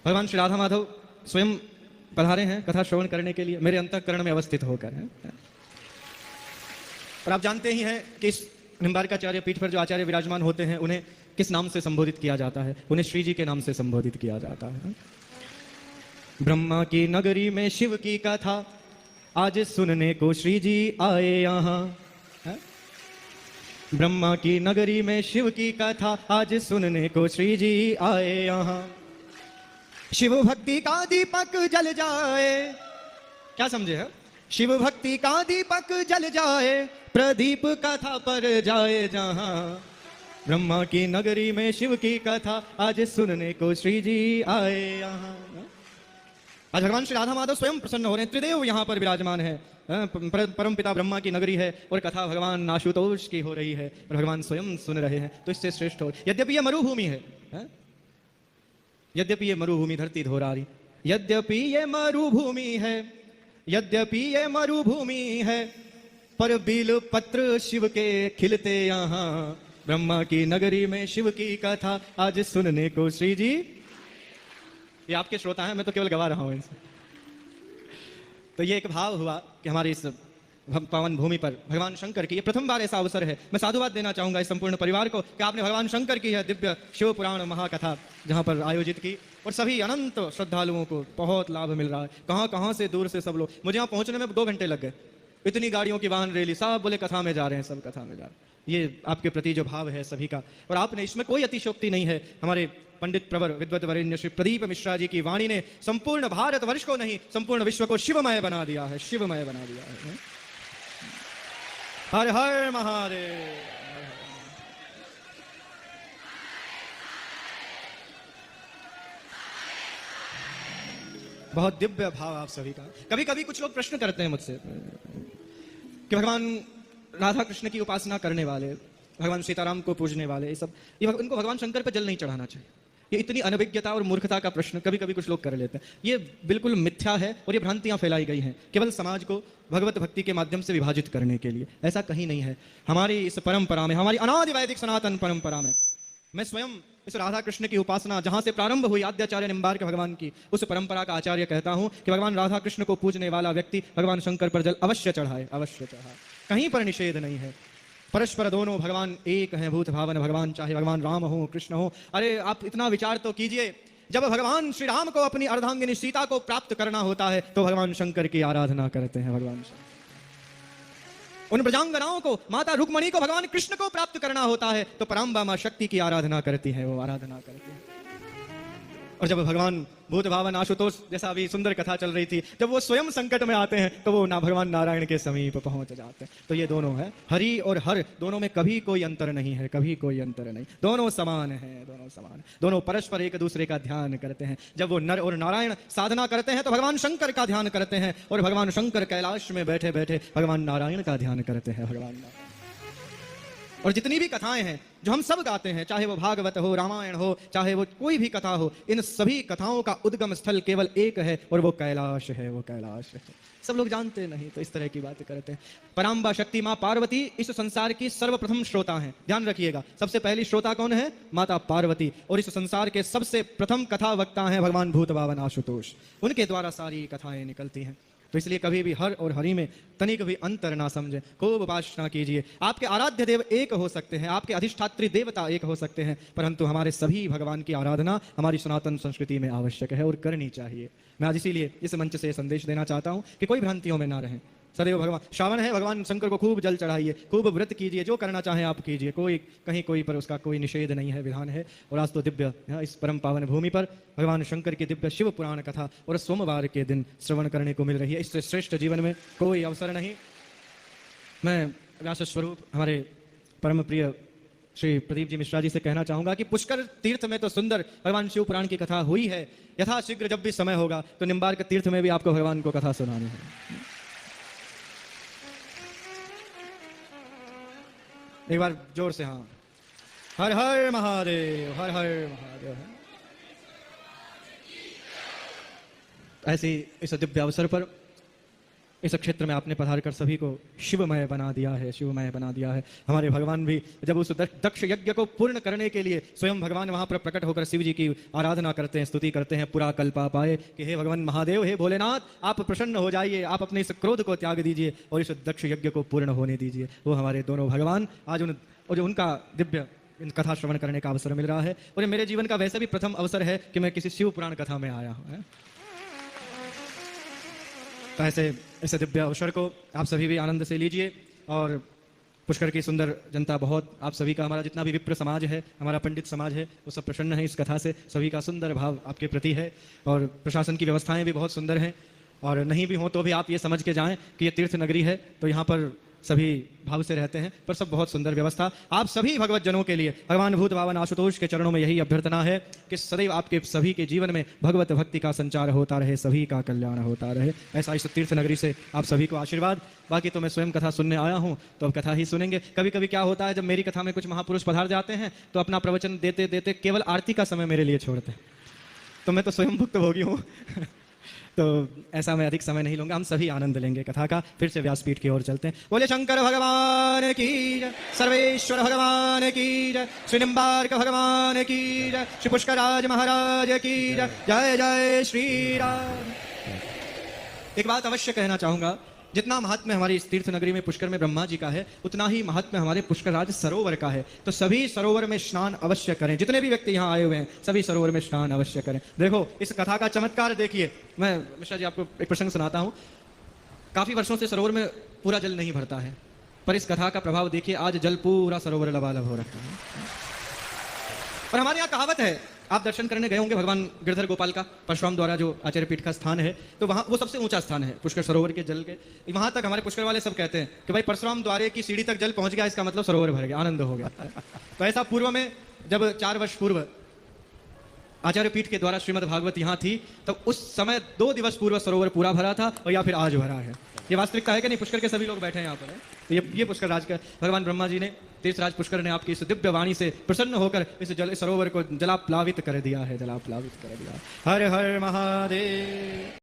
भगवान श्री राधा माधव स्वयं पधारे हैं कथा श्रवण करने के लिए मेरे अंतःकरण में अवस्थित होकर हैं। और आप जानते ही हैं कि इस निम्बार्काचार्य पीठ पर जो आचार्य विराजमान होते हैं उन्हें किस नाम से संबोधित किया जाता है? उन्हें श्री जी के नाम से संबोधित किया जाता है। ब्रह्मा की नगरी में शिव की कथा आज सुनने को श्री जी आए यहाँ। ब्रह्मा की नगरी में शिव की कथा आज सुनने को श्री जी आए यहाँ। शिव भक्ति का दीपक जल जाए, क्या समझे है? शिव भक्ति का दीपक जल जाए, प्रदीप कथा पर जाए जहां। ब्रह्मा की नगरी में शिव की कथा आज सुनने को श्री जी आए यहाँ। आज भगवान श्री राधा माधव स्वयं प्रसन्न हो रहे हैं। त्रिदेव यहाँ पर विराजमान है। परम पिता ब्रह्मा की नगरी है और कथा भगवान आशुतोष की हो रही है और भगवान स्वयं सुन रहे हैं, तो इससे श्रेष्ठ हो। यद्यपि यह मरुभूमि है, यद्यपि ये मरुभूमि धरती धोरारी, यद्यपि ये मरुभूमि है, यद्यपि ये मरुभूमि है, पर बिल पत्र शिव के खिलते यहाँ। ब्रह्मा की नगरी में शिव की कथा आज सुनने को श्री जी। ये आपके श्रोता हैं, मैं तो केवल गवा रहा हूं इनसे। तो ये एक भाव हुआ कि हमारी इस पावन भूमि पर भगवान शंकर की ये प्रथम बार ऐसा अवसर है। मैं साधुवाद देना चाहूंगा इस संपूर्ण परिवार को कि आपने भगवान शंकर की है दिव्य शिव पुराण महाकथा जहां पर आयोजित की और सभी अनंत श्रद्धालुओं को बहुत लाभ मिल रहा है। कहां कहां से दूर से सब लोग, मुझे यहाँ पहुंचने में 2 घंटे लग गए। इतनी गाड़ियों की वाहन रैली, सब बोले कथा में जा रहे हैं, सब कथा में जा रहे हैं। ये आपके प्रति जो भाव है सभी का, और आपने इसमें कोई अतिशयोक्ति नहीं है। हमारे पंडित प्रवर विद्वत वरेण्य श्री प्रदीप मिश्रा जी की वाणी ने संपूर्ण भारतवर्ष को नहीं, संपूर्ण विश्व को शिवमय बना दिया है, शिवमय बना दिया है। हर हर महादेव। बहुत दिव्य भाव आप सभी का। कभी कभी कुछ लोग प्रश्न करते हैं मुझसे कि भगवान राधा कृष्ण की उपासना करने वाले, भगवान सीताराम को पूजने वाले, ये सब, ये उनको भगवान शंकर पर जल नहीं चढ़ाना चाहिए। ये इतनी अनभिज्ञता और मूर्खता का प्रश्न कभी कभी कुछ लोग कर लेते हैं। ये बिल्कुल मिथ्या है और ये भ्रांतियां फैलाई गई हैं केवल समाज को भगवत भक्ति के माध्यम से विभाजित करने के लिए। ऐसा कहीं नहीं है। हमारी इस परंपरा में, हमारी अनादि वैदिक सनातन परंपरा में, मैं स्वयं इस राधा कृष्ण की उपासना जहां से प्रारंभ हुई आद्याचार्य निम्बार्क भगवान की, उस परंपरा का आचार्य कहता हूं कि भगवान राधा कृष्ण को पूजने वाला व्यक्ति भगवान शंकर पर जल अवश्य चढ़ाए, अवश्य चढ़ाए। कहीं पर निषेध नहीं है। परस्पर दोनों भगवान एक हैं, भूत भावन भगवान, चाहे भगवान राम हो कृष्ण हो। अरे आप इतना विचार तो कीजिए, जब भगवान श्री राम को अपनी अर्धांगिनी सीता को प्राप्त करना होता है तो भगवान शंकर की आराधना करते हैं। भगवान शंकर उन ब्रजांगनाओं को, माता रुक्मणी को भगवान कृष्ण को प्राप्त करना होता है तो पराम्बा मां शक्ति की आराधना करती है, वो आराधना करती है। और जब भगवान भूत भावन आशुतोष, जैसा अभी सुंदर कथा चल रही थी, जब वो स्वयं संकट में आते हैं तो वो भगवान नारायण के समीप पहुंच जाते हैं। तो ये दोनों है, हरि और हर, दोनों में कभी कोई अंतर नहीं है, कभी कोई अंतर नहीं। दोनों समान है, दोनों समान, दोनों परस्पर एक दूसरे का ध्यान करते हैं। जब वो नर और नारायण साधना करते हैं तो भगवान शंकर का ध्यान करते हैं, और भगवान शंकर कैलाश में बैठे बैठे भगवान नारायण का ध्यान करते हैं। भगवान नारायण। और जितनी भी कथाएं हैं जो हम सब गाते हैं, चाहे वो भागवत हो, रामायण हो, चाहे वो कोई भी कथा हो, इन सभी कथाओं का उद्गम स्थल केवल एक है और वो कैलाश है, वो कैलाश है। सब लोग जानते नहीं तो इस तरह की बातें करते हैं। पराम्बा शक्ति मां पार्वती इस संसार की सर्वप्रथम श्रोता हैं। ध्यान रखिएगा, सबसे पहली श्रोता कौन है? माता पार्वती। और इस संसार के सबसे प्रथम कथा वक्ता हैं भगवान भूत भावन आशुतोष। उनके द्वारा सारी कथाएं निकलती हैं। तो इसलिए कभी भी हर और हरि में तनिक भी अंतर ना समझें, खूब उपासना कीजिए। आपके आराध्य देव एक हो सकते हैं, आपके अधिष्ठात्री देवता एक हो सकते हैं, परंतु हमारे सभी भगवान की आराधना हमारी सनातन संस्कृति में आवश्यक है और करनी चाहिए। मैं आज इसीलिए इस मंच से संदेश देना चाहता हूं कि कोई भ्रांतियों में ना रहें। सदैव भगवान, श्रावण है, भगवान शंकर को खूब जल चढ़ाइए, खूब व्रत कीजिए, जो करना चाहें आप कीजिए। कोई कहीं कोई पर उसका कोई निषेध नहीं है, विधान है। और आज तो दिव्य इस परम पावन भूमि पर भगवान शंकर की दिव्य शिव पुराण कथा और सोमवार के दिन श्रवण करने को मिल रही है। इससे श्रेष्ठ जीवन में कोई अवसर नहीं। मैं व्यास स्वरूप हमारे परम प्रिय श्री प्रदीप जी मिश्रा जी से कहना चाहूंगा कि पुष्कर तीर्थ में तो सुंदर भगवान शिव पुराण की कथा हुई है। यथाशीघ्र जब भी समय होगा तो निम्बार्क तीर्थ में भी आपको भगवान को कथा सुनानी है। एक बार जोर से, हाँ, हर हर महादेव, हर हर महादेव। ऐसी इस दिव्य अवसर पर इस क्षेत्र में आपने पधार कर सभी को शिवमय बना दिया है, शिवमय बना दिया है। हमारे भगवान भी जब उस दक्ष यज्ञ को पूर्ण करने के लिए स्वयं भगवान वहां पर प्रकट होकर शिव जी की आराधना करते हैं, स्तुति करते हैं, पुरा कल्पा पाए कि हे भगवान महादेव, हे भोलेनाथ, आप प्रसन्न हो जाइए, आप अपने इस क्रोध को त्याग दीजिए और इस दक्ष यज्ञ को पूर्ण होने दीजिए। वो हमारे दोनों भगवान आज जो उनका दिव्य इन कथा श्रवण करने का अवसर मिल रहा है, और ये मेरे जीवन का वैसे भी प्रथम अवसर है कि मैं किसी शिव पुराण कथा में आया हूं। तो ऐसे दिव्य अवसर को आप सभी भी आनंद से लीजिए। और पुष्कर की सुंदर जनता, बहुत आप सभी का, हमारा जितना भी विप्र समाज है, हमारा पंडित समाज है, वो सब प्रसन्न है इस कथा से। सभी का सुंदर भाव आपके प्रति है और प्रशासन की व्यवस्थाएं भी बहुत सुंदर हैं। और नहीं भी हो तो भी आप ये समझ के जाएं कि ये तीर्थ नगरी है, तो यहाँ पर सभी भाव से रहते हैं, पर सब बहुत सुंदर व्यवस्था। आप सभी भगवत जनों के लिए भगवान भूत बावन आशुतोष के चरणों में यही अभ्यर्थना है कि सदैव आपके सभी के जीवन में भगवत भक्ति का संचार होता रहे, सभी का कल्याण होता रहे। ऐसा इस तीर्थ नगरी से आप सभी को आशीर्वाद। बाकी तो मैं स्वयं कथा सुनने आया हूँ, तो अब कथा ही सुनेंगे। कभी कभी क्या होता है, जब मेरी कथा में कुछ महापुरुष पधार जाते हैं तो अपना प्रवचन देते देते केवल आरती का समय मेरे लिए छोड़ते हैं, तो मैं तो स्वयं भुक्तभोगी हूँ। तो ऐसा मैं अधिक समय नहीं लूंगा, हम सभी आनंद लेंगे कथा का। फिर से व्यासपीठ की ओर चलते हैं। बोले शंकर भगवान की जय, सर्वेश्वर भगवान की जय, श्री निम्बार्क भगवान की जय, श्री पुष्कराज महाराज की जय। जय जय श्री राम। एक बात अवश्य कहना चाहूंगा, जितना महात्म्य हमारी इस तीर्थ नगरी में पुष्कर में ब्रह्मा जी का है, उतना ही महात्म्य हमारे पुष्कराज सरोवर का है। तो सभी सरोवर में स्नान अवश्य करें। जितने भी व्यक्ति यहाँ आए हुए हैं, सभी सरोवर में स्नान अवश्य करें। देखो इस कथा का चमत्कार देखिए। मैं मिश्रा जी आपको एक प्रसंग सुनाता हूँ। काफी वर्षों से सरोवर में पूरा जल नहीं भरता है, पर इस कथा का प्रभाव देखिए, आज जल पूरा सरोवर लबालब हो रखा है। और हमारे यहाँ कहावत है, आप दर्शन करने गए होंगे भगवान गिरधर गोपाल का परशुराम द्वारा जो आचार्य पीठ का स्थान है, तो वहाँ वो सबसे ऊंचा स्थान है पुष्कर सरोवर के जल के। वहां तक हमारे पुष्कर वाले सब कहते हैं कि भाई परशुराम द्वारे की सीढ़ी तक जल पहुंच गया, इसका मतलब सरोवर भर गया, आनंद हो गया। तो ऐसा पूर्व में जब 4 वर्ष पूर्व आचार्य पीठ के द्वारा श्रीमद् भागवत यहाँ थी, तो उस समय 2 दिवस पूर्व सरोवर पूरा भरा था, और या फिर आज भरा है। ये वास्तविकता है कि नहीं? पुष्कर के सभी लोग बैठे हैं यहाँ पर। तो ये पुष्कर राज का भगवान ब्रह्मा जी ने, तीर्थराज पुष्कर ने आपकी इस दिव्य वाणी से प्रसन्न होकर इस जल सरोवर को जलाप्लावित कर दिया है, जलाप्लावित कर दिया। हर हर महादेव।